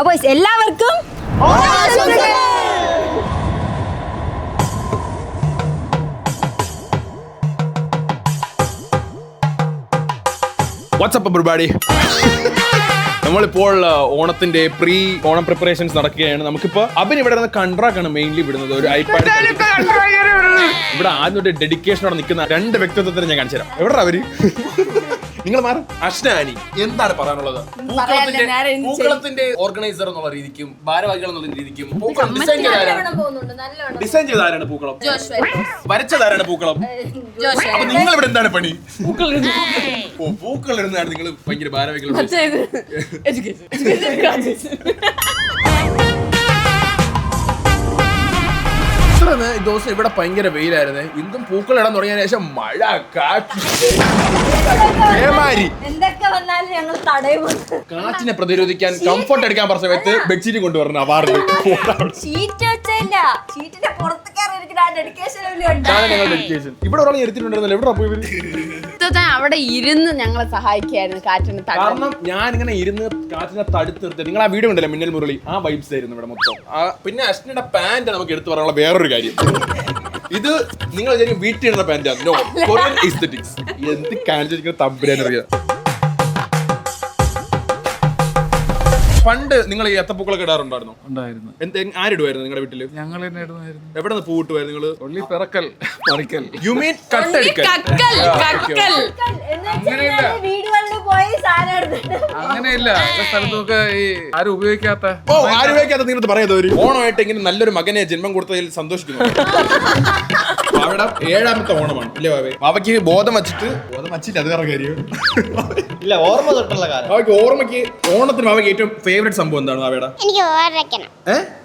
അപ്പോൾ എല്ലാവർക്കും WhatsApp everybody. നമ്മളിപ്പോൾ ഓണത്തിന്റെ ഓണം പ്രിപ്പറേഷൻസ് നടക്കുകയാണ്. നമുക്കിപ്പോ അബിൻ ഇവിടെ നിന്ന് കൺട്രാക്ട് ആണ് മെയിൻലി വിടുന്നത്. ഒരു ഐപാഡ് ഇവിടെ ആദ്യം ഡെഡിക്കേഷനോടെ നിൽക്കുന്ന 2 വ്യക്തിത്വത്തിന് ഞാൻ കാണിച്ചു തരാം. എവിടെ അവര്? നിങ്ങൾ മാറും. അഷ്നാനി, എന്താണ് പറയാനുള്ളത്? പൂക്കളത്തിന്റെ ഓർഗനൈസർ എന്നുള്ള രീതിക്കും ഭാരവാഹികൾ എന്നുള്ള രീതിക്കും ഡിസൈൻ ചെയ്താരാണ് പൂക്കളം? വരച്ചതാരാണ് പൂക്കളം? അപ്പൊ നിങ്ങൾ ഇവിടെ എന്താണ് പണി? പൂക്കൾ ഇരുന്നാണ് നിങ്ങൾ ഭയങ്കര ഭാരവാഹികൾ. ദിവസം ഇവിടെ ഭയങ്കര വെയിലായിരുന്നു. ഇന്നും പൂക്കൾ ഇടാൻ തുടങ്ങിയതിനു ശേഷം മഴ, കാറ്റ്, കാറ്റിനെ പ്രതിരോധിക്കാൻ കംഫർട്ട് എടുക്കാൻ പറഞ്ഞ സമയത്ത് ബെഡ്ഷീറ്റ് കൊണ്ടുവരണം. അവാർഡ് ഇവിടെ ഒരാൾ എടുത്തിട്ടുണ്ടായിരുന്നല്ലോ. എവിടെ പോയി? അവിടെ ഇരുന്ന് ഞങ്ങളെ സഹായിക്കായിരുന്നു കാറ്റിന്. കാരണം ഞാൻ ഇങ്ങനെ ഇരുന്ന് കാറ്റിനെ തടുത്ത് നിർത്തി. നിങ്ങൾ ആ വീഡിയോ ഉണ്ടല്ലോ മിന്നൽ മുരളി, ആ വൈബ്സ് ആയിരുന്നു ഇവിടെ മൊത്തം. പിന്നെ അശ്വിനിയുടെ പാന്റ് നമുക്ക് എടുത്തു പറയാനുള്ള വേറൊരു കാര്യം, ഇത് നിങ്ങൾ വിചാരിക്കും വീട്ടിൽ ഇടുന്ന പാന്റാണ്. No, Korean aesthetics. എന്ത് കാണിച്ചിരിക്കുന്ന തമ്പുരാനറിയാം. പണ്ട് നിങ്ങൾ ഈ അത്തപ്പൂക്കളൊക്കെ ഇടാറുണ്ടായിരുന്നു? ഉണ്ടായിരുന്നു. ആരിടുമായിരുന്നു നിങ്ങളുടെ വീട്ടില്? ഞങ്ങൾ തന്നെ ഇടുമായിരുന്നു. എവിടെ നിന്ന് പൂ കിട്ടുമായിരുന്നു നിങ്ങള്? ഒള്ളി പിറക്കൽ പറിക്കൽ. യു മീൻ കട്ടെടുക്കൽ? അങ്ങനെയില്ല. സ്ഥലത്തൊക്കെ ഈ ആരും ഉപയോഗിക്കാത്ത നിങ്ങൾ പറയാതെ ഒരു ഓണമായിട്ട് ഇങ്ങനെ നല്ലൊരു മകനെ ജന്മം കൊടുത്തതിൽ സന്തോഷിക്കുന്നു. അവിടെ 7ാമത്തെ ഓണമാണ് അല്ലേ ബാബേ? ബാബയ്ക്ക് ബോധം വച്ചില്ല, അത് വേറെ കാര്യം. ഇല്ല, ഓർമ്മ തൊട്ടുള്ള കാലം. ബാബയ്ക്ക് ഓർമ്മയ്ക്ക് ഓണത്തിന് ബാബയ്ക്ക് ഏറ്റവും ഫേവറേറ്റ് സംഭവം എന്താണ് ബാബയുടെ?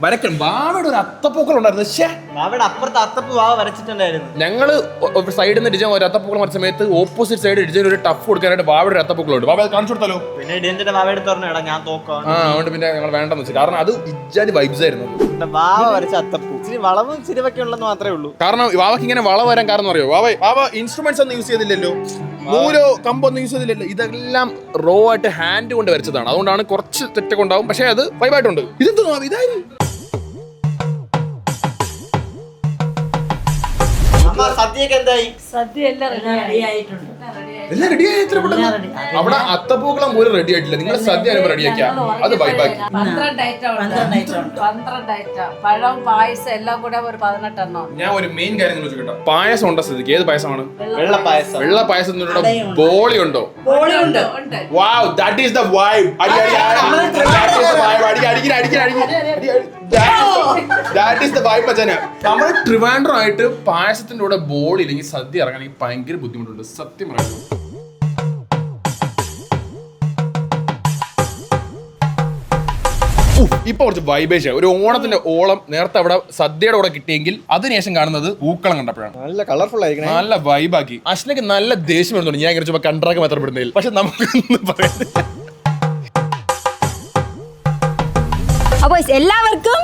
വരക്കണം. ബാബയുടെ ഒരു അത്തപ്പൂക്കൾ ഉണ്ടായിരുന്നു. ബാബയുടെ അപ്പുറത്ത് അത്തപ്പൂ ബാബ വരച്ചിട്ടുണ്ടായിരുന്നു. ഞങ്ങള് സൈഡിൽ നിന്ന് ഡിജൻ ഒരു അത്തപ്പൂക്കൾ വരച്ച സമയത്ത് ഓപ്പോസിറ്റ് സൈഡ് ഡിജൻ ഒരു ടഫ് കൊടുക്കാനായിട്ട് ബാബയുടെ ഒരു അത്തപ്പൂക്കളുണ്ട്. ബാബ കാണിച്ചു കൊടുത്താലോ? പിന്നെ ഡിജന്റെ ബാബയുടെ തുറന്നു ഞാൻ തോക്കാം. അതുകൊണ്ട് പിന്നെ ഞങ്ങൾ വേണ്ടെന്ന് വെച്ചു. കാരണം അത് ഇജ്ജാതി വൈബ്സ് ആയിരുന്നു. ബാബ വരച്ച അത്തപ്പൂ ഇച്ചിരി വളവും ചിരിവൊക്കെ ഉള്ളെന്ന് മാത്രമേ ഉള്ളൂ. കാരണം ബാബയ്ക്ക് ഇങ്ങനെ വള വരാൻ കാരണം അറിയോ? ബാബ ഇൻസ്ട്രുമെന്റ്സ് ഒന്നും യൂസ് ചെയ്തില്ലല്ലോ, നൂലോ കമ്പൊന്നും യൂസ് ചെയ്തില്ലല്ലോ. ഇതെല്ലാം റോ ആയിട്ട് ഹാൻഡ് കൊണ്ട് വരച്ചതാണ്. അതുകൊണ്ടാണ് കുറച്ച് തെറ്റൊക്കെ ഉണ്ടാവും, പക്ഷെ അത് വൈബായിട്ടുണ്ട്. ഇതെന്തോ ഇതായി സദ്യയൊക്കെ എന്തായി? എല്ലാം റെഡി ആയി. അവിടെ അത്തപ്പൂക്കളം പോലും റെഡി ആയിട്ടില്ല. നിങ്ങൾ സദ്യ റെഡിയാക്കിയാ അത് വൈബാക്കി. 12 പഴം പായസം എല്ലാം കൂടെ ഒരു 18 എണ്ണം. ഞാൻ ഒരു മെയിൻ കാര്യം ചോദിക്കട്ടോ, പായസം ഉണ്ടോ സ്ഥിതിക്ക്? ഏത് പായസമാണ്? വെള്ള പായസം. വെള്ള പായസം ബോളി ഉണ്ടോ? വാവ്, ദാറ്റ് ഈസ് ദ വൈബ്. നമ്മൾ ട്രിവാൻഡ്രം ആയിട്ട് പായസത്തിന്റെ കൂടെ ബോളി ഇല്ലെങ്കിൽ സദ്യ ഇറങ്ങണമെങ്കിൽ ഭയങ്കര ബുദ്ധിമുട്ടുണ്ട്, സത്യം പറയുന്നത്. ഇപ്പൊ കുറച്ച് വൈബേഷ ഒരു ഓണത്തിന്റെ ഓളം നേരത്തെ അവിടെ സദ്യയുടെ കൂടെ കിട്ടിയെങ്കിൽ അതിനുശേഷം കാണുന്നത് പൂക്കളം കണ്ടപ്പോഴാണ്. നല്ല കളർഫുൾ ആയിരിക്കും, നല്ല വൈബാക്കി. അശ്വിനൊക്കെ നല്ല ദേഷ്യം വരുന്നുണ്ട് ഞാൻ ഇങ്ങനെ ചുമ്മാ കണ്ട്രാക്ക് മാത്രം പെടുന്നതിൽ. പക്ഷെ നമുക്കൊന്നും പറയാം. അപ്പോൾ എല്ലാവർക്കും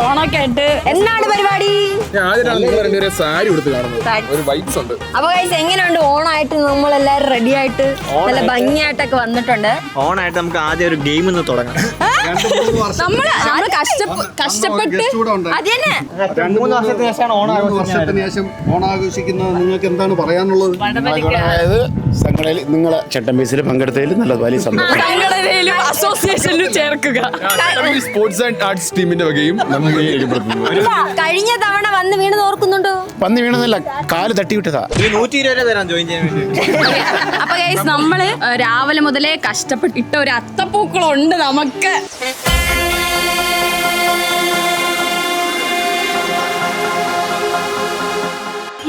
ഓണൊക്കെ ആയിട്ട് എന്താണ് പരിപാടി? ഞാൻ ആദ്യമായിട്ടാണ് നിങ്ങൾ രണ്ടുപേരെ സാരി കൊടുത്ത് കാണുന്നത്. ഒരു വൈബ്സ് ഉണ്ട്. അപ്പൊ എങ്ങനെയുണ്ട് ഓണായിട്ട്? നമ്മളെല്ലാരും റെഡി ആയിട്ട് നല്ല ഭംഗിയായിട്ടൊക്കെ വന്നിട്ടുണ്ട്. ഓണായിട്ട് നമുക്ക് ആദ്യം ഒരു ഗെയിം ഒന്ന് തുടങ്ങാം. നമ്മള് കഷ്ടപ്പെട്ട് അത് തന്നെ 2-3 വർഷത്തിന് ശേഷമാണ് ഓണാഘോഷിക്കുന്നത്. നിങ്ങൾക്ക് എന്താണ് പറയാനുള്ളത്? അതായത് സംഘടനയിൽ നിങ്ങളെ ചട്ടമ്പീസിൽ പങ്കെടുത്തതിൽ നല്ല വലിയ സന്തോഷം. അസോസിയേഷനിൽ ചേർക്കുക. സ്പോർട്സ് ആൻഡ് ആർട്സ് ടീമിന്റെ വകയും കഴിഞ്ഞ തവണ വന്ന് വീണ് ഓർക്കുന്നുണ്ടോ? പന്നി വീണെന്നല്ല, കാല് തട്ടിവിട്ടതാ. 120 രൂപ തരാൻ ജോയിൻ ചെയ്യാൻ വേണ്ടി. അപ്പൊ ഗൈസ്, നമ്മള് രാവിലെ മുതലേ കഷ്ടപ്പെട്ടിട്ട ഒരു അത്തപ്പൂക്കളുണ്ട് നമുക്ക്.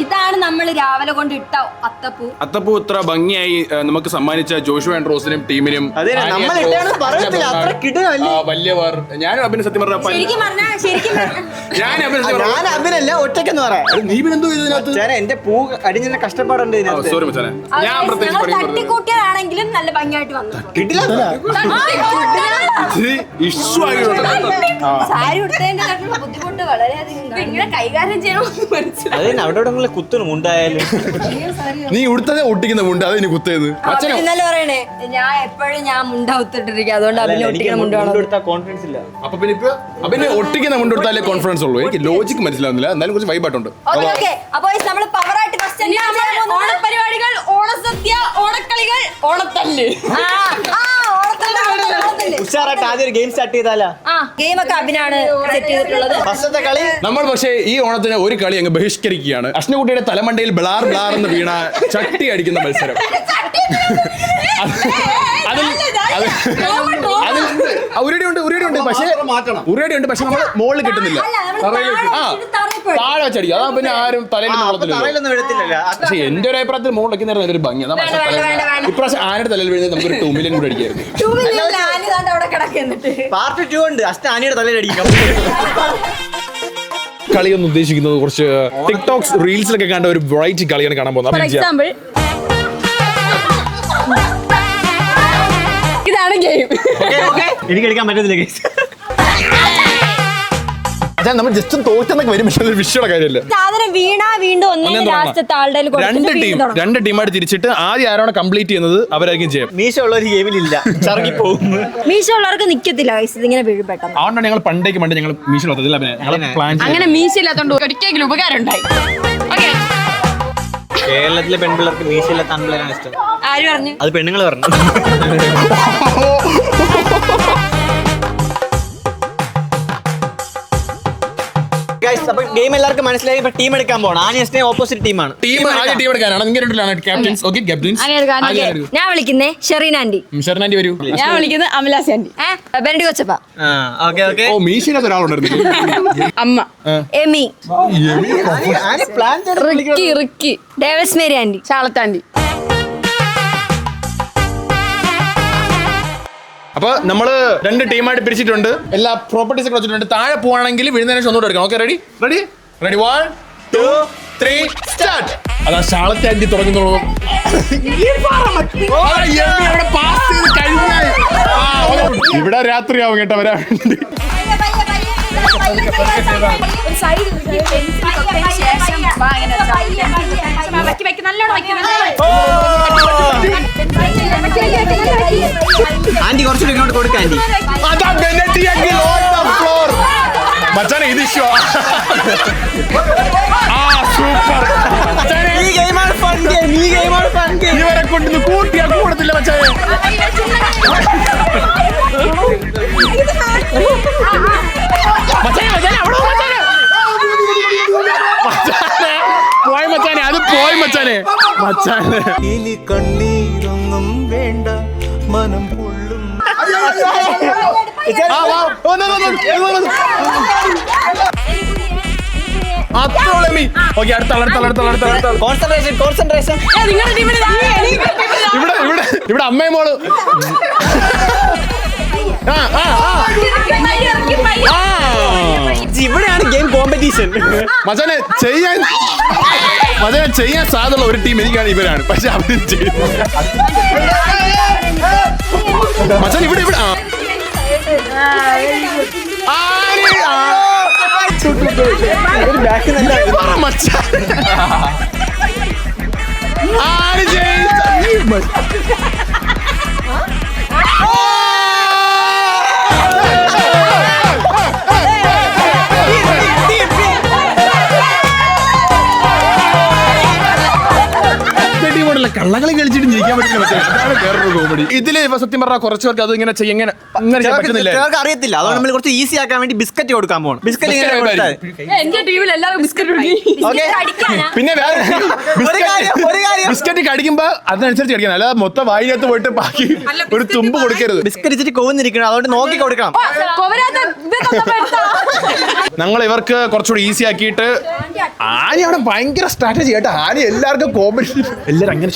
ഇതാണ് നമ്മൾ രാവിലെ കൊണ്ട് ഇട്ട അത്തപ്പൂ ഇത്ര ഭംഗിയായി നമുക്ക് സമ്മാനിച്ച ജോഷു ആൻഡ് റോസിനും ടീമിനും വലിയവർ. ഞാനും അഭിനെ സത്യം ഞാൻ അഭിനല്ല ഒറ്റക്കെന്ന് പറയാം. നീ എന്തോ ഇതിനകത്ത് എന്റെ പൂ അടിഞ്ഞ കഷ്ടപ്പാടുണ്ട് ഇതിനകത്ത്. സോറി മച്ചാനെ, ഞാൻ പ്രത്യേകിച്ച് തട്ടിക്കൂട്ടിയതാണെങ്കിലും നല്ല ഭംഗിയായിട്ട് വന്നു. കിട്ടില്ല. ഇഷ്യൂ ആയിട്ടുണ്ട്. സാരി ഉടുത്തതിന്റെ ബുദ്ധിമുട്ട് വളരെയധികം ഇങ്ങനെ കൈകാര്യം ചെയ്യണമെന്ന് മനസ്സിലായി. അത് തന്നെ അവിടെ ഇവിടെ കുത്തുന്നു മുണ്ടായാലും. നീ ഉടുത്തതേ ഒട്ടിക്കുന്ന മുണ്ട് അത് ഇനി കുത്തേത് അച്ഛനോ? ഇന്നലെ പറയണേ ഞാൻ എപ്പോഴും ഞാൻ മുണ്ട ഒത്തിട്ടിരിക്കും, അതുകൊണ്ട് അവന് എനിക്ക് ഒട്ടിക്കുന്ന മുണ്ടാണ്. മുണ്ടെടുത്താ കോൺഫിഡൻസ് ഇല്ല. അപ്പൊ പിന്നെ ഇപ്പൊ അവന് ഒട്ടിക്കുന്ന മുണ്ട് കൊടുത്താലേ കോൺഫിഡൻസ് ഉള്ളൂ. എനിക്ക് ലോജിക്ക് മനസ്സിലാവുന്നില്ല, എന്നാലും കുറച്ച് വൈബായിട്ടുണ്ട്. ഓക്കെ അപ്പൊ നമ്മൾ പവറായിട്ട് ഇനി നമ്മൾ ഓണപരിപാടികൾ, ഓണസദ്യ, ഓണക്കളികൾ, ഓണത്തല്ല്. ഉഷാറായിട്ട് ആദ്യം ഒരു ഗെയിം സ്റ്റാർട്ട് ചെയ്താലാ? ഗെയിം ഒക്കെ അഭിനാണ് സെറ്റ് ചെയ്തിട്ടുള്ളത്. ഫസ്റ്റത്തെ കളി നമ്മൾ പക്ഷേ ഈ ഓണത്തിന് ഒരു കളി അങ്ങ് ബഹിഷ്കരിക്കുകയാണ്. അഷ്ണകുട്ടിയുടെ തലമണ്ടയിൽ ബ്ലാർ ബ്ലാർ എന്ന് വീണ ചട്ടി അടിക്കുന്ന മത്സരം. ഉരുടിയുണ്ട് പക്ഷേ നമ്മൾ മുകളിൽ കിട്ടുന്നില്ല. താഴെ വെച്ചടിക്കും. അതാ പിന്നെ ആരും തറയിലൊന്നും വീഴത്തില്ലല്ലോ. പക്ഷേ എന്റെ ഒരു അഭിപ്രായത്തിൽ മുകളിൽ വെക്കുന്ന ഒരു ഭംഗി. ഇപ്രാവശ്യം ആനയുടെ തലയിൽ വീഴുന്നത് നമുക്കൊരു 2 മില്യൺ കൂടെ അടിക്കായിരുന്നു. പാർട്ട് 2 ഉണ്ട്. അഷ്ട ആനയുടെ തലയിലടിക്കും. കളിയൊന്നും ഉദ്ദേശിക്കുന്നത് കുറച്ച് ടിക്ടോക്സ് റീൽസിലൊക്കെ കണ്ട ഒരു വെറൈറ്റി കളിയാണ് കാണാൻ ഫോർ പോകുന്നത്. എക്സാമ്പിൾ ഇതാണ് ഗെയിം. എനിക്ക് എടുക്കാൻ പറ്റത്തില്ല ഗൈസ്. നമ്മൾ ജസ്റ്റ് തോറ്റെന്നൊക്കെ വരും, പക്ഷെ അതൊരു വിഷയമുള്ള കാര്യമല്ല. സാധനം വീണാ വീണ്ടും ഒന്നും ലാസ്റ്റത്തെ ആളുടെ രണ്ട് ടീമായിട്ട് തിരിച്ചിട്ട് ആദ്യം ആരാണ് കംപ്ലീറ്റ് ചെയ്യുന്നത് അവരായിരിക്കും ചെയ്യാം. മീശ ഉള്ള ഒരു ഗെയിമിലില്ല, ചറങ്ങി പോകും. മീശ ഉള്ളവർക്ക് നിക്കത്തില്ല ഇതിങ്ങനെ വീഴുപെട്ടെന്ന്. അതുകൊണ്ടാണ് ഞങ്ങൾ പണ്ട് ഞങ്ങൾ മീശ പ്ലാൻ അങ്ങനെ മീശയില്ലാത്തോണ്ട് ഒരിക്കലും ഉപകാരം ഉണ്ടായി. ഓക്കെ, കേരളത്തിലെ പെൺപിള്ളേർക്ക് മീശയില്ലാത്ത ആൺപിള്ളേരാണ് ഇഷ്ടം. ആര് പറഞ്ഞു? അത് പെണ്ണുങ്ങൾ പറഞ്ഞു. അപ്പൊ ഗെയിം എല്ലാവർക്കും മനസ്സിലായി. ഇപ്പൊ ടീം എടുക്കാൻ പോകണം. ആനിയസിനെ ഓപ്പോസിറ്റ് ടീമാണ്. ടീം എടുക്കാനാണ്. ക്യാപ്റ്റൻസ്. Okay, captains. ഞാൻ വിളിക്കുന്നേ ഷെറീൻ ആന്റി. ഷെറിനാൻറ്റി വരൂ. ഞാൻ വിളിക്കുന്നത് അമലാസ് ആന്റി. ബെനഡി കൊച്ചപ്പ. ഓക്കെ. ഓ, മീശയില്ലാത്ത ഒരാളുണ്ടായിരുന്നു. അമ്മ എമി. പ്ലാൻ റിക്കി, ഡേവിസ് മേരി ആന്റി. ചാളത്താന്റി. അപ്പൊ നമ്മള് 2 ടീമായിട്ട് പിരിച്ചിട്ടുണ്ട്. എല്ലാ പ്രോപ്പർട്ടീസ് ഒക്കെ വെച്ചിട്ടുണ്ട്. താഴെ പോവാണെങ്കിൽ വീഴുന്നതിന് ശേഷം ഒന്നുകൂടെ എടുക്കണം. Okay, ready 1 2 3 start. അതാ ശാളത്തെ അഞ്ചി തുടങ്ങുന്നുള്ളൂ. ഇവിടെ രാത്രിയാവും കേട്ടോ വരാൻ വേണ്ടി. ആന്റി കുറച്ചുകൂടി ഇങ്ങോട്ട് കൊടുക്കാം. മച്ചാനെ ഇത് ഇഷ്ടോ? സൂപ്പർ. ഇവരെ കൊണ്ടു കൂട്ടിയാ കൂടത്തില്ല മച്ചാനെ. പോയി മച്ചാനെ, അത് പോയി മച്ചാനെ. ഇനി കണ്ണീരൊന്നും വേണ്ട, മനം പൊള്ളും. കോൺസെൻട്രേഷൻ. ഇവിടെ അമ്മയും മോള്. ഇവിടെയാണ് ഗെയിം കോമ്പറ്റീഷൻ. മച്ചാനെ ചെയ്യാൻ സാധ്യതയുള്ള ഒരു ടീം എനിക്കാണ് ഇവരാണ്. പക്ഷെ അവര് മച്ചാൻ ഇവിടെ കള്ളകളി കളിച്ചിട്ട് ജയിക്കാൻ പറ്റില്ല. വേറൊരു കോമഡി ഇതില് സത്യം പറഞ്ഞാൽ കുറച്ച് പേർക്ക് അത് ഇങ്ങനെ ചെയ്യാൻ പറ്റുന്നില്ല. അറിയത്തില്ല. അതുകൊണ്ട് നമ്മൾ കുറച്ച് ഈസി ആക്കാൻ വേണ്ടി ബിസ്ക്കറ്റ് കൊടുക്കാൻ പോകണം. ബിസ്ക്കറ്റ് എന്റെ ടീമിൽ എല്ലാവരും ബിസ്ക്കറ്റ് പിന്നെ ബിസ്ക്കറ്റ് കടിക്കുമ്പോ അതിനനുസരിച്ച് കടിക്കണം. അല്ലാതെ മൊത്തം വായിനകത്ത് പോയിട്ട് ബാക്കി ഒരു തുമ്പ് കൊടുക്കരുത്. ബിസ്ക്കറ്റ് ഇച്ചിട്ട് കോന്നിരിക്കണം, അതുകൊണ്ട് നോക്കി കൊടുക്കണം. ഞങ്ങൾ ഇവർക്ക് കുറച്ചുകൂടി ഈസി ആക്കിയിട്ട് ആന അവിടെ ഭയങ്കര സ്ട്രാറ്റജി കേട്ടോ. ആന എല്ലാവർക്കും കോമ്പറ്റീഷൻ എല്ലാവരും അങ്ങനെ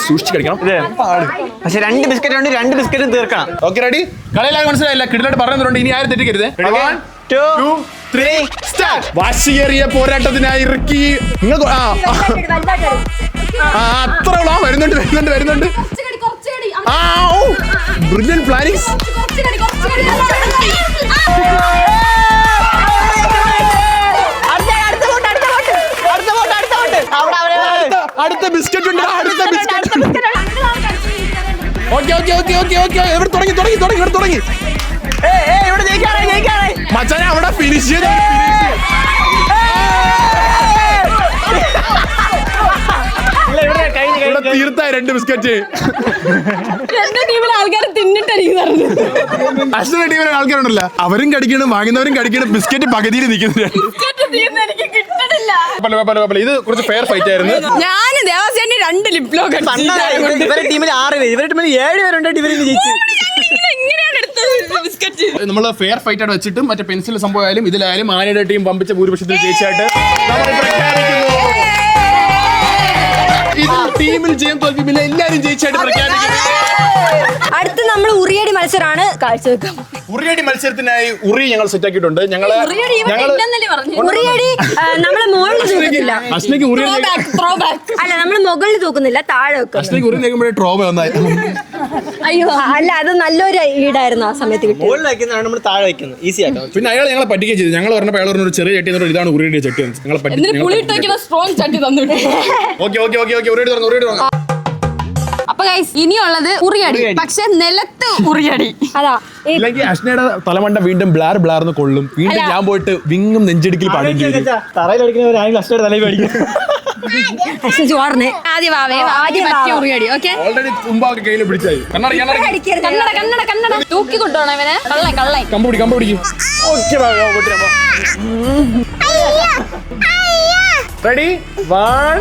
സൂക്ഷിച്ച് കഴിക്കണം. പക്ഷെ 2 ബിസ്ക്കറ്റ് ഉണ്ട്, 2 ബിസ്ക്കറ്റും തീർക്കണം. Okay, ready? കളിയെല്ലാം മനസ്സിലായില്ല, കിടിലായിട്ട് പറഞ്ഞിട്ടുണ്ട്. ഇനി ആരും തെറ്റിക്കരുത്. 1 2 3 സ്റ്റാർട്ട്. വാശിയേറിയ പോരാട്ടത്തിനായി ഇറക്കി നിങ്ങൾ അത്ര വരുന്നുണ്ട്. Brilliant plan. ആനീസ് അടുത്ത ബിസ്ക്കറ്റ് ഉണ്ട്. അടുത്ത biscuit. Okay okay okay okay okay ഇവിടെ തുടങ്ങി തുടങ്ങി തുടങ്ങി ഇവിടെ തുടങ്ങി. മച്ചാനെ അവിടെ ഫിനിഷ് ചെയ്ത് തീർത്തായി 2 ബിസ്ക്കറ്റ്. എന്റെ ടീമിലെ ആൾക്കാർ തിന്നിട്ടായിരിക്കും. അശ്വന്റെ ടീമിലെ ആൾക്കാരുണ്ടല്ലോ, അവരും കടിക്കണം, വാങ്ങുന്നവരും കടിക്കണം. ബിസ്ക്കറ്റ് പകുതിയിൽ നിൽക്കുന്നില്ല. ഇത് കുറച്ച് ഫെയർ ഫൈറ്റ് ആയിരുന്നു. ഞാൻ ദേവാസേന്റെ 2 ലിപ്ലോ ഇവരുടെ ടീമിൽ 6 പേര്, ഇവരുടെ ടീമിൽ 7 പേരുണ്ട്. ഇവരിന്ന് ജയിച്ചു. നമ്മൾ ഫെയർ ഫൈറ്റ് ആയിട്ട് വെച്ചിട്ടും മറ്റേ പെൻസിൽ സംഭവമായാലും ഇതിലായാലും ആനയുടെ ടീം പമ്പിച്ച ഭൂരിപക്ഷത്തിൽ ജയിച്ചായിട്ട് നമ്മൾ പ്രഖ്യാപിക്കുന്നു. ഇത് ടീമിൽ ജയം തോൽപ്പില്ല, എല്ലാരും ജയിച്ചായിട്ട് പ്രഖ്യാപിക്കുന്നു. അടുത്ത് നമ്മൾ ഉറിയടി മത്സരമാണ് കാഴ്ചവെക്കാം. ഉറിയടി മത്സരത്തിനായി ഉറി ഞങ്ങൾ സെറ്റ് ആക്കിയിട്ടുണ്ട്. ഉറിയടി നമ്മള് മുകളിൽ തൂക്കുന്നില്ല. അശ്വനിക്ക് ഉറി അല്ല, നമ്മള് മുകളിൽ തൂക്കുന്നില്ല, താഴെ വെക്കും. അശ്വനിക്ക് ഉറി നിൽക്കുമ്പോഴേ ട്രോമ വന്നായി. അയ്യോ അല്ല, അത് നല്ലൊരു ഈടായിരുന്നു ആ സമയത്ത് കിട്ടിയത്. മുകളിൽ വെക്കുന്നതാണ് നമ്മൾ താഴെ വെക്കുന്നത്. ഈസി ആട്ടോ. പിന്നെ അയാൾ ഞങ്ങളെ പറ്റിക്കുകയും ചെയ്തു. ഞങ്ങൾ പറഞ്ഞപ്പോൾ അയാൾ ഒരു ചെറിയ ചട്ടി എന്നിട്ട് ഇതാണ് ഉറിയുടെ ചട്ടി. ഞങ്ങളെ പറ്റി സ്ട്രോങ് ചട്ടി തന്നിട്ട്. ഓക്കെ ഓക്കെ ഓക്കെ ഓക്കെ ഉറിയടി തുടങ്ങും, ഉറിയടി തുടങ്ങും. അപ്പൊ ഗൈസ് ഇനിയുള്ളത് ഉറിയടി, പക്ഷെ നിലത്ത് ഉറിയടി. അതാ ഇല്ലെങ്കിൽ അശ്നയുടെ തലമണ്ട വീണ്ടും ബ്ലാർ ബ്ലാർന്ന് കൊള്ളും. വീണ്ടും ഞാൻ പോയിട്ട് വിങ്ങും നെഞ്ചിടിക്കൽ പാടേണ്ടി വരും. തറയിൽ അടിക്കുന്നവരാണെങ്കിൽ അശ്വയുടെ തലയിൽ അടിക്കും. ചോറിന് ആദ്യം ഉറിയടി. ഓക്കെ, ഓൾറെഡി തുമ്പാക്കി കയ്യിൽ പിടിച്ചായി. കണ്ണട കന്നഡ കന്നഡ കന്നഡ തൂക്കി കൊണ്ടുപോകണം ഇവനെ. കള്ളൻ കള്ളൻ കമ്പ് പിടിക്കും. Ready 1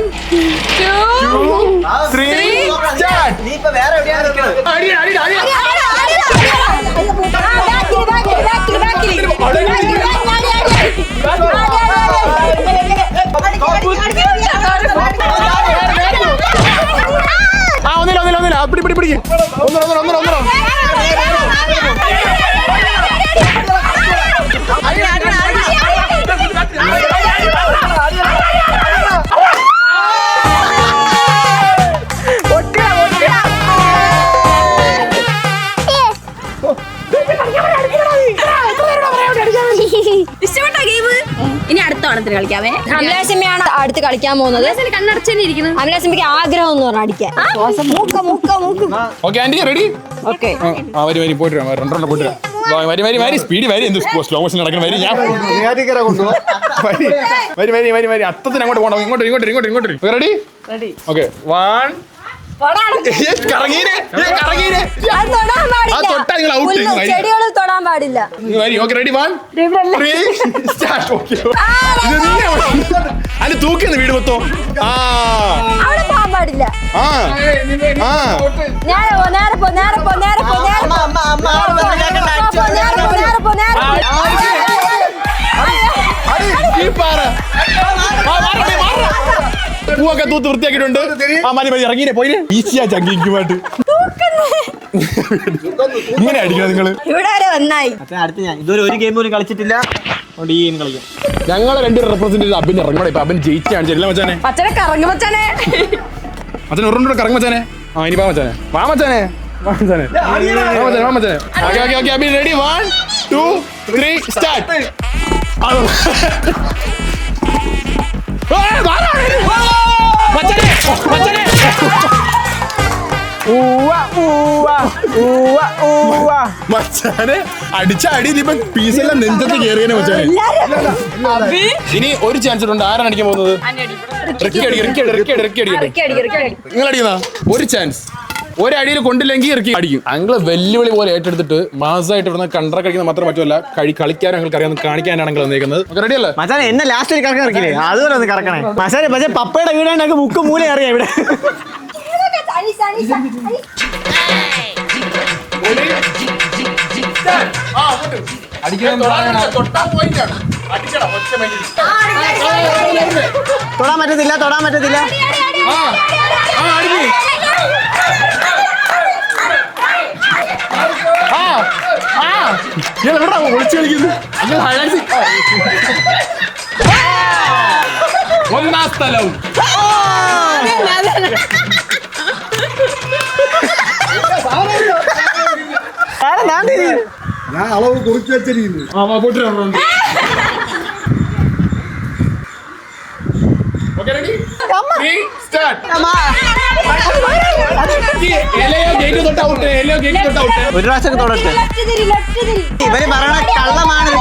2 3 start. നീ ഇപ്പൊ വേറെ എവിടെയാണ് നിൽക്കുന്നത്? അടി അടി അടി. ഒന്നില്ല പിടി പിടി പിടിക്ക്. ഒന്നര ഇഷ്ടപ്പെട്ട ഗെയിം. ഇനി അടുത്ത ഓണത്തിന് കളിക്കാവേ. അമലാസിമ്മയാണ് അടുത്ത് കളിക്കാൻ പോകുന്നത്. കണ്ണടച്ചന്നെ ഇരിക്കുന്നു. അമലാസിമ്മക്ക് ആഗ്രഹം എന്ന് പറഞ്ഞാൽ അടിക്കാൻ. Okay aunty ready. ഓക്കെ വരി പോയിട്ട് രണ്ടെണ്ണം പോയിട്ട് വരി സ്പീഡ് വരി. എന്ത് സ്ലോ മോഷൻ നടക്കണം. വരി ഞാൻ വരി അത്തത്തിന് അങ്ങോട്ട് പോകണം. ഇങ്ങോട്ട് റെഡി. ഓക്കെ 1 ചെടികൾ തൊടാൻ പാടില്ല. അത് തൂക്കിന്ന് വീട് മൊത്തം. അവിടെ പോകാൻ പാടില്ല. നേരെ പോ പൂവൊക്കെ തൂത്ത് വൃത്തിയാക്കിയിട്ടുണ്ട്. മതി ഇറങ്ങിനെ പോയി ഈസിയാ ചങ്കിക്കുമായിട്ട് ഇങ്ങനെ അടിക്കണം നിങ്ങള്. ഇവിടെ വരെ വന്നായി. അടുത്ത് ഞാൻ ഇതുവരെ ഒരു ഗെയിം പോലും കളിച്ചിട്ടില്ല. ഈ ഗെയിം കളിക്കും. ഞങ്ങളെ 2 റെപ്രസെന്റ് ചെയ്ത് അബിൻ ഇറങ്ങണം. ഇപ്പൊ അബിൻ ജയിച്ച് കാണിച്ചില്ല മച്ചാനെ. മച്ചാനെ കറങ്ങു മച്ചാനെ. മച്ചാനെ ഒരു കറങ്ങ മച്ചാനെ. ഇനി വാ മച്ചാനെ. Abin ready 1 2 3 start. മച്ചാനെ അടിച്ച അടി ഇപ്പൊ പീസെല്ലാം നെഞ്ചത്ത് കയറിയനെ മച്ചാനെ. ഇനി ഒരു ചാൻസ് ഉണ്ട്. ആരാണ് അടിക്കാൻ പോകുന്നത്? നിങ്ങൾ അടിക്കുന്ന ഒരു ചാൻസ്. ഒരടിയിൽ കൊണ്ടില്ലെങ്കിൽ ഇറക്കി അടിക്കും. ഞങ്ങൾ വെല്ലുവിളി പോലെ ഏറ്റെടുത്തിട്ട് മാസമായിട്ട് ഇവിടുന്ന് കണ്ടറ കഴിക്കുന്നത് മാത്രം പറ്റുമല്ല, കളിക്കാൻ ഞങ്ങൾക്ക് അറിയാം, കാണിക്കാനാണ് വന്നേക്കുന്നത്. റെഡി അല്ലേ മച്ചാനെ? എന്നെ ലാസ്റ്റ് ഒരു കറക്കം ഇറക്കില്ലേ, അതുപോലെ ഒന്ന് കറക്കണേ മച്ചാനെ. പക്ഷേ പപ്പയുടെ വീടാണ് മുക്ക് മൂല അറിയാം ഇവിടെ. തൊടാൻ പറ്റത്തില്ല. ഒളിച്ചു കളിക്കുന്നു. ഒന്നാം സ്ഥലം. ഞാൻ അളവ് കുറിച്ച് വെച്ചിരിക്കുന്നു. ഒരു പ്രാവശ്യം തുടട്ടെ. ഇവര് പറയണ കള്ളമാണ്.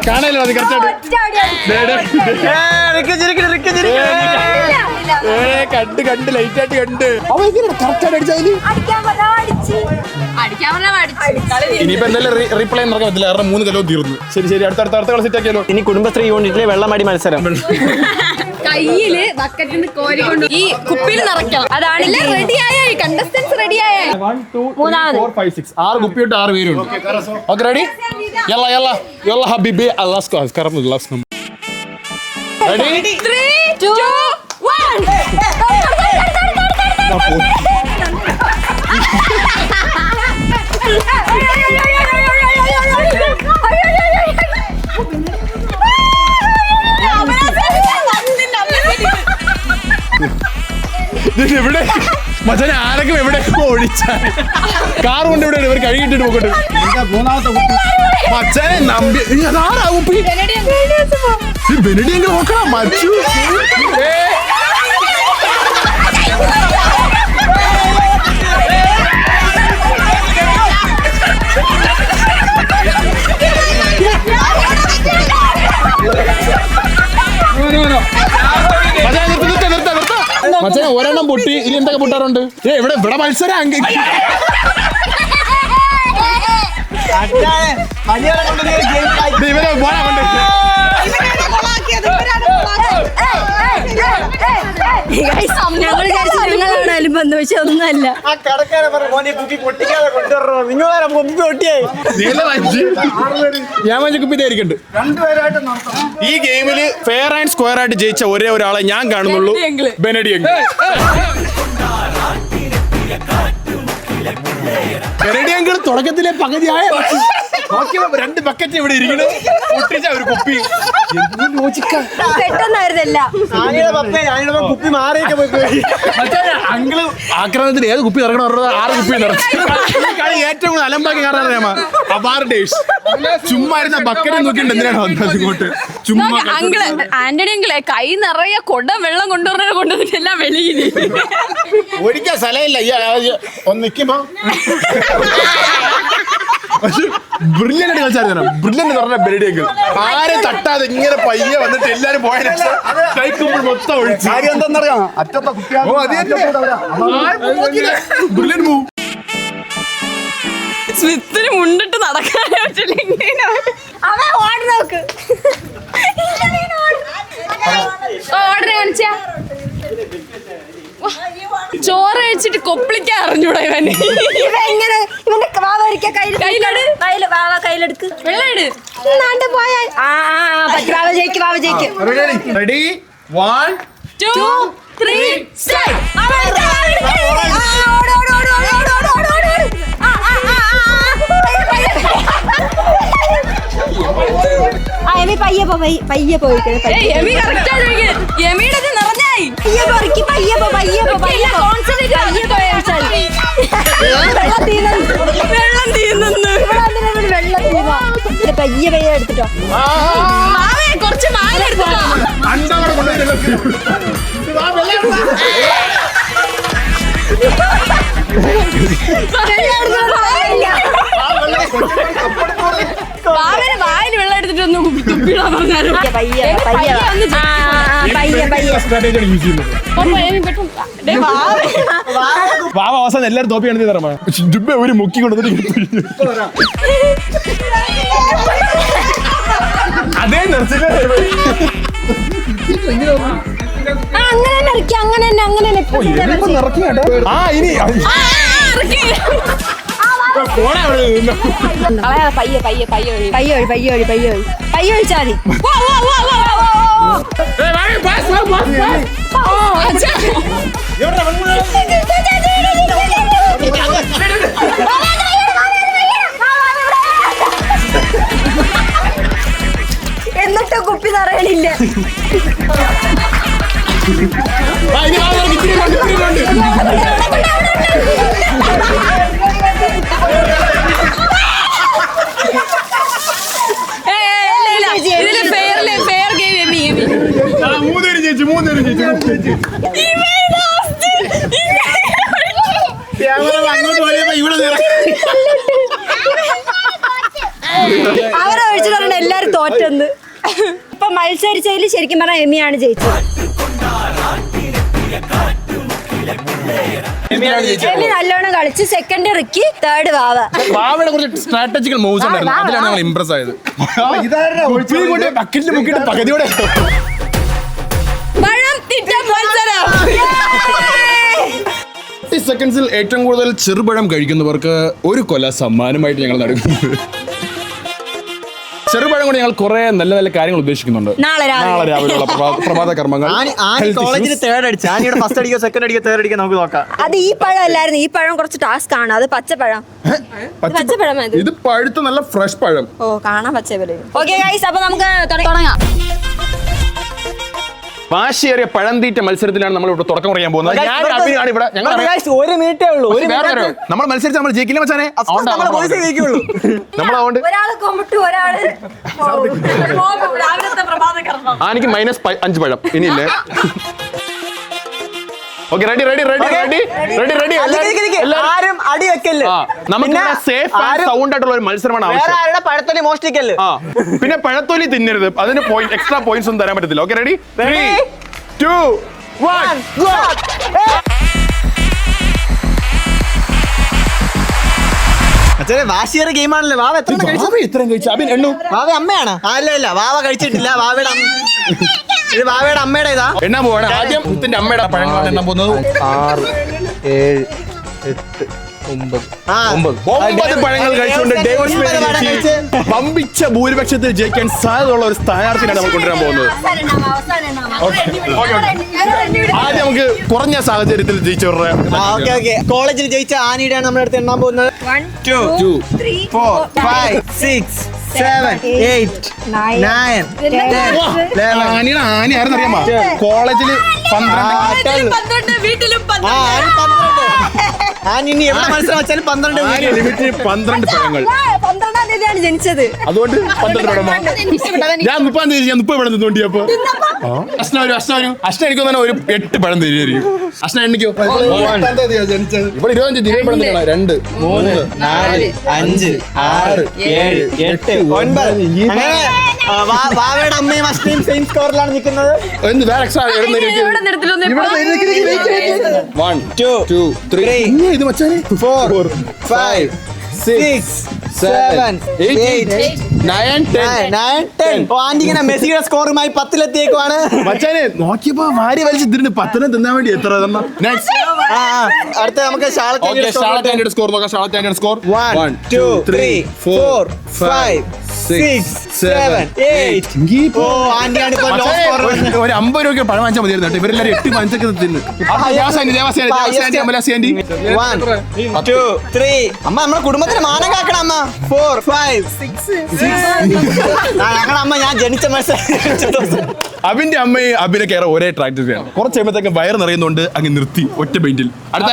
കാണല്ലോ അത് കണ്ട് ലൈറ്റ് ആയിട്ട് കണ്ട് ഇനിയിപ്പോ എന്തായാലും റീപ്ലൈ നടക്കാൻ പറ്റില്ല. കാരണം 3 കിലോ തീർന്നു. ശരി അടുത്ത കളി സെറ്റ് ആക്കിയാലോ. ഇനി കുടുംബശ്രീ യൂണിറ്റിലെ വെള്ളമടി മത്സരം. കയ്യില് ബക്കറ്റിൽ കോരിക്കൊണ്ട് ഈ കുപ്പിയിൽ നിറയ്ക്കണം. അതാണ് റെഡിയായ കണ്ടസ്റ്റൻസ് റെഡിയായ 1 2 3 4 5 6 6 കുപ്പിയിട്ട് 6 പേരുണ്ട്. Okay ready? യല്ല ഹബീബി അല്ലാസ് കോസ് കറം ലാസ്റ്റ് നമ്പർ. റെഡി 3 2 1 ഇവിടെ മച്ചാനെ ആരൊക്കെ എവിടെ ഓടിച്ച കാർ കൊണ്ട് ഇവിടെ ഇവർ കഴുകിട്ടിട്ട് പോകട്ടെ. മൂന്നാമത്തെ കുട്ടി മച്ചാനെ നമ്പി ബെനഡിയെങ്കിലും നോക്കണം മച്ചു. മച്ചാനെ ഒരെണ്ണം പൊട്ടി. ഇനി എന്തൊക്കെ പൊട്ടാറുണ്ട്? ഇവിടെ മത്സരം ഇവരെ പോരാ കൊണ്ട് ഞങ്ങൾ നിങ്ങളാണാലും ബന്ധു, പക്ഷെ ഒന്നുമല്ല. ആ കടക്കാരെ പറഞ്ഞു കുപ്പി പൊട്ടിക്കാതെ കൊണ്ടുവരണോ, നിങ്ങളെ കുപ്പി പൊട്ടിയായി. ഞാൻ മഞ്ഞ കുപ്പി തേരിക്കുന്നുണ്ട്. രണ്ടുപേരായിട്ട് നടത്തണം. ഈ ഗെയിമില് ഫെയർ ആൻഡ് സ്ക്വയർ ആയിട്ട് ജയിച്ച ഒരേ ഒരാളെ ഞാൻ കാണുന്നുള്ളൂ, ബെനഡി അങ്കിൾ. ബെനഡി അങ്കിൾ തുടക്കത്തിലെ പകുതിയായ 2 ബക്കറ്റ് ഇവിടെ ഇരിക്കുന്നു. പൊട്ടിച്ച ഒരു കുപ്പി പെട്ടെന്നായിരുന്നല്ല. കുപ്പി മാറിയൊക്കെ പോയി. അങ്കിള് ആക്രമണത്തിന് ഏത് കുപ്പി നിറക്കണം 6 കുപ്പി നിറച്ചു. ഏറ്റവും കൂടുതൽ അലമ്പാക്കി കാരണം അവാർഡേഴ്സ് ചുമ്മാ ഇരുന്ന ബക്കറ്റ് നോക്കിയിട്ട് എന്തിനാണ് വന്നത് ഇങ്ങോട്ട്? ചുമ്മാ അങ്കിള് ആന്റണി അങ്കിളെ കൈ നിറയെ കൊടം വെള്ളം കൊണ്ടുവന്നിട്ടെല്ലാം വെളിയിൽ ഒരിക്കൽ സ്ഥലമില്ല. ഒന്ന് നിൽക്കുമ്പോ ബ്രില്യന്റ് കളിച്ചായിരുന്നു. ബ്രില്യന്റ് എന്ന് പറഞ്ഞ ബെനഡി അങ്കിൾ ആരെ തട്ടാതെ ഇങ്ങനെ പയ്യെ വന്നിട്ട് എല്ലാരും പോയ കൈക്കുമ്പോൾ മൊത്തം ഒഴിച്ചു. കാര്യം എന്താണെന്നറിയാം, അറ്റത്തെ ബ്രില്യന്റ് മൂവ്. സ്മിത്തിന് മുണ്ടിട്ട് നടക്കാനേ പറ്റില്ല. അവൻ ഓടി നോക്ക്. ഓർഡർ കാണിച്ചാ ചോറ് കഴിച്ചിട്ട് കൊപ്പിളിക്കാൻ അറിഞ്ഞൂടാ ഇവന്. ഇവന്റെ വാവ ഒരിക്കൽ കയ്യിലെടുക്ക്. വെള്ളം ഇട്. പോയാ വാവ ജയിക്കും. Ready 1 2 3 start. പയ്യെ പോയിട്ട് യമി കറക്റ്റ് ആണ് യമീടത് നിറഞ്ഞായി. വെള്ളം തീരുന്നു. പയ്യെ എടുത്തിട്ടോ. മാവേ കുറച്ച് മാല എടുത്തിട്ടോ. മാവേനെ വായിൽ വെള്ളം എടുത്തിട്ടൊന്ന് തുപ്പിടാൻ പറഞ്ഞാലും വാവ അവസാനം എല്ലാരും തോപ്പി കാണിച്ചു തരാം. ജുബ ഒരു മുക്കി കൊണ്ടുവന്നിട്ട് അതേ നിർത്തില്ല. ആ ഇനി പയ്യെ ഒഴിച്ചാ മതി. എന്നിട്ട് കുപ്പി നിറയണില്ല. ഇനി അവരെ ഒഴിച്ചു പറഞ്ഞ എല്ലാരും തോറ്റെന്ന്. ഇപ്പൊ മത്സരിച്ചതിൽ ശരിക്കും പറഞ്ഞാൽ എമിയാണ് ജയിച്ചത്. എമി നല്ലോണം കളിച്ച്, സെക്കൻഡ് റിക്കി, തേർഡ് വാവ. വാവയുടെ കുറച്ച് സ്ട്രാറ്റജിക്കൽ മൂവ്സ് ഉണ്ടായിരുന്നു, അതിലാണ് ഞങ്ങൾ ഇംപ്രസ് ആയത്. ബക്കറ്റിൽ മുക്കിട്ട് പകുതിയോടെ സെക്കൻഡ്സിൽ ഏറ്റവും കൂടുതൽ ചെറുപഴം കഴിക്കുന്നവർക്ക് ഒരു കൊല സമ്മാനമായിട്ട് ഞങ്ങൾ നൽകുന്നത്. ചെറുപഴം കൊണ്ട് ഞങ്ങൾ കുറെ നല്ല നല്ല കാര്യങ്ങൾ ഉദ്ദേശിക്കുന്നുണ്ട്. നാളെ രാവിലെയുള്ള പ്രഭാത കർമ്മങ്ങൾ. കോളേജിൽ തേർഡ് അടിച്ചു, ആനിയുടെ ഫസ്റ്റ് അടിക്കോ സെക്കൻഡ് അടിക്കോ തേർഡ് അടിക്കോ നമുക്ക് നോക്കാം. അത് ഈ പഴം അല്ലായിരുന്നു, ഈ പഴം കുറച്ച് ടാസ്ക് ആണ്. അത് പച്ചപ്പഴം. പച്ചപ്പഴം ഇത് പഴുത്ത നല്ല ഫ്രഷ് പഴം. ഓ, കാണാൻ പച്ചപ്പഴം. ഓക്കെ ഗൈസ്, അപ്പൊ നമുക്ക് തുടങ്ങാം. വാശിയേറിയ പഴംതീറ്റ മത്സരത്തിലാണ് നമ്മൾ ഇവിടെ തുടക്കം പറയാൻ പോകുന്നത്. ഒരു മിനിറ്റേ ഉള്ളൂ. നമ്മൾ മത്സരിച്ച് നമ്മൾ ജയിക്കില്ല മച്ചാനെ. നമ്മളതുകൊണ്ട് ഒരാള് കൊമ്പിട്ട് ഒരാള് എനിക്ക് -5 പഴം ഇനിയില്ലേ. Okay, ready ready ready ready ready ready ആരും അടി വെക്കല്ലേ. നമുക്ക് സേഫ് ആൻഡ് സൗണ്ട് ആയിട്ടുള്ള ഒരു മത്സരമാണ് ആവശ്യം. പഴത്തൊലി മോഷ്ടിക്കല്ലേ. പിന്നെ പഴത്തൊലി തിന്നരുത്, അതിന് എക്സ്ട്രാ പോയിന്റ്സ് ഒന്നും തരാൻ പറ്റത്തില്ല. Okay, ready 3, 2, 1 go. വാശിയേറിയ ഗെയിം ആണല്ലോ. വാവ ഇത്രയും കഴിച്ചു. അബിൻ എണ്ണു. വാവ അമ്മയാണ്. അല്ല വാവ കഴിച്ചിട്ടില്ല. വാവയുടെ ഇത് വാവയുടെ അമ്മയുടെ ഇതാ എണ്ണാൻ പോവാണ്. ആദ്യം മുത്തിന്റെ അമ്മയുടെ പഴങ്ങളാണ് എണ്ണാൻ പോകുന്നത്. 6, 7, 8, 9. 9 പഴങ്ങൾ കഴിച്ചുകൊണ്ട് വമ്പിച്ച ഭൂരിപക്ഷത്തിൽ ജയിക്കാൻ സാധ്യതയുള്ള ഒരു സ്ഥാനാർത്ഥിയാണ് നമ്മൾ കൊണ്ടുവരാൻ പോകുന്നത്. ആദ്യം നമുക്ക് കുറഞ്ഞ സാഹചര്യത്തിൽ ജയിച്ചവരുടെ കോളേജിൽ ജയിച്ച ആനിയുടെയാണ് നമ്മുടെ അടുത്ത് എണ്ണാൻ പോകുന്നത്. 1, 2, 3, 4, 5, 6, 7, 8, 9, 10. ആനി ആരെന്നറിയാമോ? കോളേജിൽ 12 ആനി ഇനി എവിടെ മത്സരം വെച്ചാലും 12 ലിമിറ്റ് 12 പഴങ്ങൾ. 12-ാം തീയതിയാണ് ജനിച്ചത്. അതുകൊണ്ട് 12 പഴമാ. ഞാൻ 30-ാം തീയതി 30 പഴം തിന്നോണ്ടി. അപ്പൊ അശ്ന എനിക്ക് തന്നെ ഒരു 8 പഴം തരുമായിരിക്കും. അശ്ന എണ്ണിക്കോ. ഇവിടെ 25 തീരെ പഴം തരണം. 2, 3, 4, 5, 6, 7, 8, 9. വാവയുടെ അമ്മയും അശ്നയും സെയിം സ്കോറിലാണ് നിൽക്കുന്നത്. എന്ത് വേറെ എക്സ്ട്രാ 1, 2, 3. ഇത് മച്ചാനെ 4, 5, 6, 7, 8, 9, 10. ആന്റി ഇങ്ങനെ മെസ്സിയുടെ സ്കോറുമായി 10-ലെത്തിയേക്കുവാണ്. മച്ചാനെ നോക്കിയപ്പോ വാരി വലിച്ച് തിരിഞ്ഞ് 10 തിന്നാൻ വേണ്ടി എത്ര അടുത്ത നമുക്ക് ഷാളറ്റ് സ്കോർ നോക്കാം. ഷാളറ്റ് സ്കോർ 1, 2, 3, 4, 5, 6, 7, 8. ആന്റിയാണ് ഇപ്പൊ ലോ സ്കോർ. ഒരു 50 രൂപയ്ക്ക് പഴം വാങ്ങിച്ചാൽ മതിയായിരുന്നു കേട്ടോ. ഇവരെല്ലാരും 8 പഞ്ചൊക്കെ തിന്നു. 1, 2, 3. അമ്മ നമ്മുടെ കുടുംബത്തിന് മാനം കാക്കണം അമ്മ. 4, 5, 6. ഞങ്ങളുടെ അമ്മ ഞാൻ ജനിച്ച മത്സരം. അബിന്റെ അമ്മയും അബിനെ കയറ ഒരേ ട്രാക്ടറിയാണ്. കുറച്ച് കഴിയുമ്പോഴത്തേക്ക് വയർ നിറയുന്നുണ്ട്, അങ്ങ് നിർത്തി ഒറ്റ പെയിന്റിൽ. അടുത്ത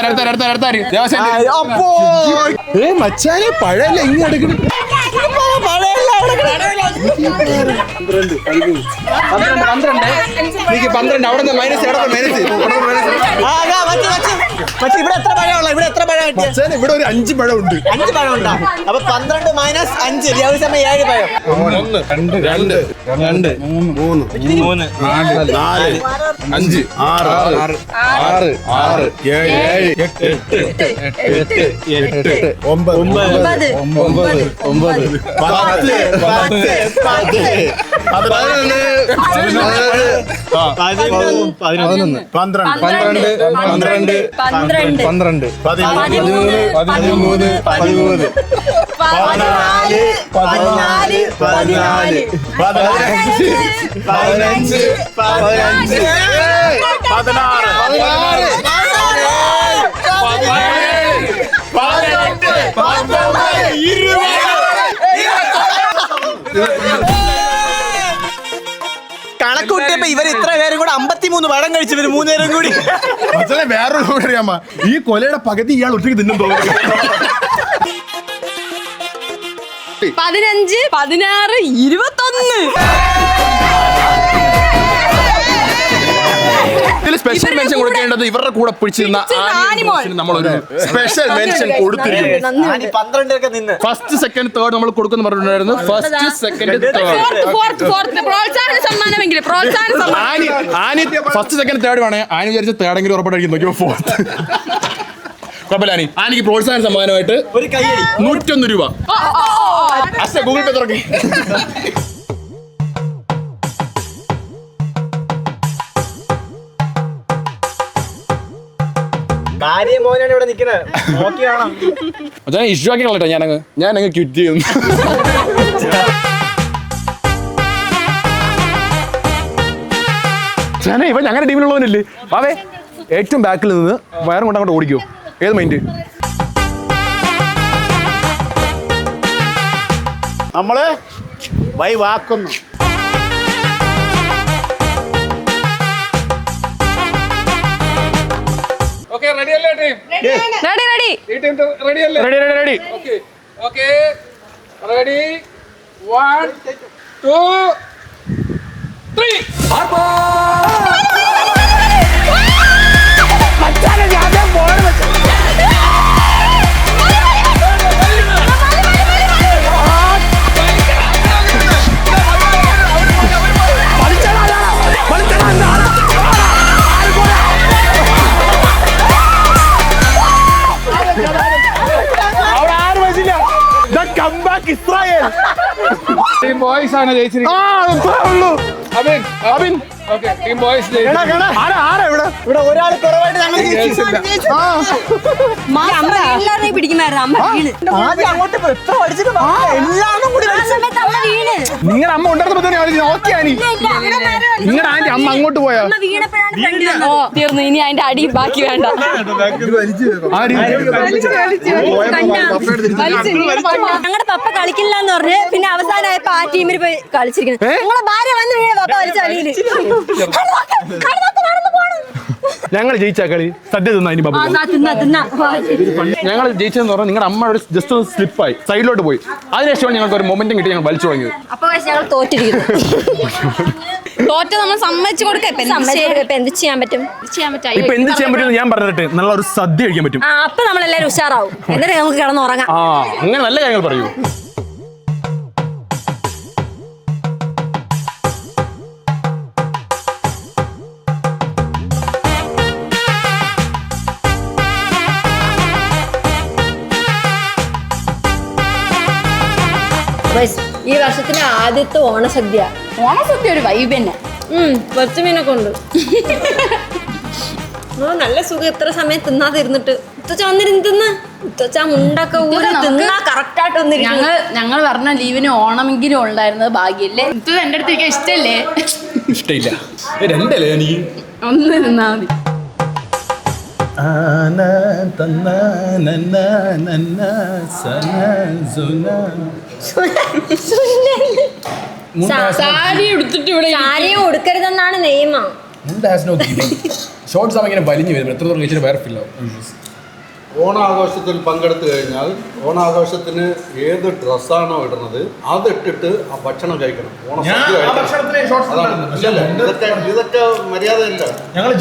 മച്ചാനെ പഴയല്ല ഇങ്ങനെ എടുക്കണം. 12 അവിടെ മൈനസ്. ഇവിടെ എത്ര പഴമുള്ള ഇവിടെ എത്ര പഴം കിട്ടിയ? ഇവിടെ ഒരു 5 പഴം ഉണ്ട്. 5 പഴം ഉണ്ടാ. അപ്പൊ 12 - 5 ദിവസം 7 പഴം. 1, 2, 3, 4, 5, 6, 7, 8, 9, കണക്കൂട്ടിയപ്പോ ഇവർ ഇത്ര പേരും കൂടെ 53 പഴം കഴിച്ചു. ഇവര് 3 പേരും കൂടി. വേറൊരു അറിയാമ, ഈ കൊലയുടെ പകുതി ഇയാൾ ഒറ്റയ്ക്ക് തിന്നും തോന്നുന്നു. 15, 16, 21. ഇതിൽ സ്പെഷ്യൽ മെൻഷൻ കൊടുക്കേണ്ടത് ഇവരുടെ കൂടെ പിടിച്ചിരുന്ന നമ്മളൊരു സ്പെഷ്യൽ മെൻഷൻ കൊടുത്തിരിക്കും. 12 ഒക്കെ നിന്ന് ഫസ്റ്റ് സെക്കൻഡ് തേർഡ് നമ്മൾ കൊടുക്കുന്ന പറഞ്ഞിട്ടുണ്ടായിരുന്നു. ഫസ്റ്റ് സെക്കൻഡ് തേർഡ് പ്രോത്സാഹന സമ്മാനമെങ്കിലും ആനി ഫസ്റ്റ് സെക്കൻഡ് തേർഡ് വേണേ. ആനി വിചാരിച്ച തേർഡെങ്കിലും ഉറപ്പായിരിക്കും നോക്കിയോ ഫോർത്ത്. കുഴപ്പമില്ല ആനി. ആനിക്ക് പ്രോത്സാഹന സമ്മാനമായിട്ട് ഒരു കൈയടി 101 രൂപ. അച്ഛൻ ഗൂഗിൾ പേ തുറക്കി. ഭാര്യ മോനാണ് ഇവിടെ നിൽക്കുന്നത്. നോക്കി കാണാം. അച്ഛൻ ഇഷ്യൂ ആക്കി കളട്ടെ. ഞാനങ്ങ് ക്വിറ്റ് ചെയ്യുന്നു. ചേനെ ഇവ ഞങ്ങളുടെ ടീമിലുള്ളവനില്ലേ അവേ ഏറ്റവും ബാക്കിൽ നിന്ന് വയറും കൊണ്ട് അങ്ങോട്ട് ഓടിക്കോ. ഏത് മൈൻഡ്? നമ്മള് വാക്കുന്നു. ഓക്കെ റെഡി അല്ലേ ടീം? റെഡി ഈ ടീം റെഡി അല്ലേ? Ready. Okay okay ready 1 2 3 team boys ആണ് ജയിച്ചിരിക്കുന്നത്. അബിൻ ഓക്കെ ടീം ബോയ്സ് ജയിച്ചു. ഇവിടെ ഒരാൾ കുറവായിട്ട് ഞങ്ങൾ ജയിച്ചു. എല്ലാവരെയും പിടിക്കുമായിരുന്നു. അമ്മ വീണ്. ആദ്യം അങ്ങോട്ട് പോയി. എത്ര അടിച്ചിട്ട് എല്ലാവരും കൂടി ആ സമയത്ത് അമ്മ വീണ്. നിങ്ങളുടെ അമ്മ ഉണ്ടായിരുന്നപ്പോ നോക്കിയാനി. നിങ്ങളുടെ ആന്റി അമ്മ അങ്ങോട്ട് പോയാ അമ്മ വീണപ്പോഴാണ് ഫ്രണ്ടിൽ വന്നത്. ഓ തീർന്നു. ഇനി അതിന്റെ അടി ബാക്കി വേണ്ട. ഞങ്ങളുടെ പപ്പ കളിക്കില്ല എന്ന് പറഞ്ഞ് പിന്നെ അവസാനമായപ്പോ ആ ടീമിൽ പോയി കളിച്ചിരിക്കുന്നു. നിങ്ങളെ ഭാര്യ വന്ന് വീണ പപ്പ വലിച്ച കളിയില്. ഞങ്ങൾ ജയിച്ച കളി സദ്യ തിന്നാ ഇനി ബാബു. ഞങ്ങൾ ജയിച്ചതെന്ന് പറഞ്ഞാൽ നിങ്ങളുടെ അമ്മ ഒരു ജസ്റ്റ് ഒന്ന് സ്ലിപ്പായി സൈഡിലോട്ട് പോയി. അതിനുശേഷമാണ് ഞങ്ങൾക്ക് ഒരു മൊമെന്റും കിട്ടി ഞങ്ങൾ വലിച്ചു തുടങ്ങിയത്. അപ്പൊ ഞങ്ങൾ തോറ്റിരിക്കുന്നു. തോറ്റ നമ്മൾ സമ്മതിച്ചു കൊടുക്കാം. ഇപ്പൊ എന്ത് ചെയ്യാൻ പറ്റും? ഇപ്പൊ എന്ത് ചെയ്യാൻ പറ്റും ഞാൻ പറഞ്ഞിട്ട് നല്ല ഒരു സദ്യ കഴിക്കാൻ പറ്റും. അപ്പൊ നമ്മളെല്ലാരും ഉഷാറാവും. എന്നിട്ട് നമുക്ക് കിടന്നുറങ്ങാം. അങ്ങനെ നല്ല കാര്യങ്ങൾ പറയൂ. ഈ വർഷത്തിലെ ആദ്യത്തെ ഓണസദ്യ. ഓണസദ്യ ഒരു വൈബ് തന്നെ. കൊച്ചുമീനെ കൊണ്ട് നല്ല സുഖം. എത്ര സമയം തിന്നാതിരുന്നിട്ട് വന്നിരുന്ന് മുണ്ടൊക്കെ ഊരി തിന്നാ കറക്റ്റ് ആയിട്ട് വന്നിരിക്കും. ഞങ്ങൾ പറഞ്ഞ ലീവിന് ഓണമെങ്കിലും ഉണ്ടായിരുന്നത് ഭാഗ്യല്ലേ. ഇത് എന്റെ അടുത്തേക്ക് ഇഷ്ടല്ലേ? ഇഷ്ടമില്ല. രണ്ടല്ലേ എനിക്ക് ഒന്ന് തിന്നാ മതി. സാരി എടുത്തിട്ട് ഇവിടെ സാരിയും ഉടുക്കരുതെന്നാണ് നിയമം. ഷോർട്സ് ഇങ്ങനെ വലിഞ്ഞു വരും. എത്രത്തോളം കഴിച്ചിട്ട് വേറെ ഫില്ലാവും. ഓണാഘോഷത്തിൽ പങ്കെടുത്തു കഴിഞ്ഞാൽ ഓണാഘോഷത്തിന് ഏത് ഡ്രസ്സാണോ ഇടുന്നത് അതിട്ടിട്ട് ആ ഭക്ഷണം കഴിക്കണം. ഇതൊക്കെ മര്യാദയില്ല. ഞങ്ങൾ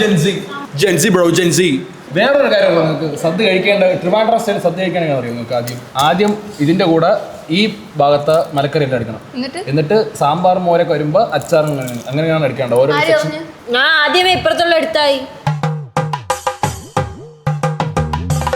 ജെൻസി ബ്രോ ജെൻസി. വേറൊരു കാര്യം നിങ്ങൾക്ക് സദ്യ കഴിക്കേണ്ട ട്രിവാൻഡ്രം സ്റ്റൈൽ സദ്യ കഴിക്കാനാണ് അറിയാം. നിങ്ങൾക്ക് ആദ്യം ഇതിന്റെ കൂടെ ഈ ഭാഗത്ത് മലക്കറി എല്ലാം എടുക്കണം. എന്നിട്ട് സാമ്പാർ മോരൊക്കെ വരുമ്പോ അച്ചാറും അങ്ങനെയാണ് എടുക്കേണ്ടത്. ഓരോ ഞാൻ ആദ്യമേ ഇപ്പുറത്തുള്ള എടുത്തായി.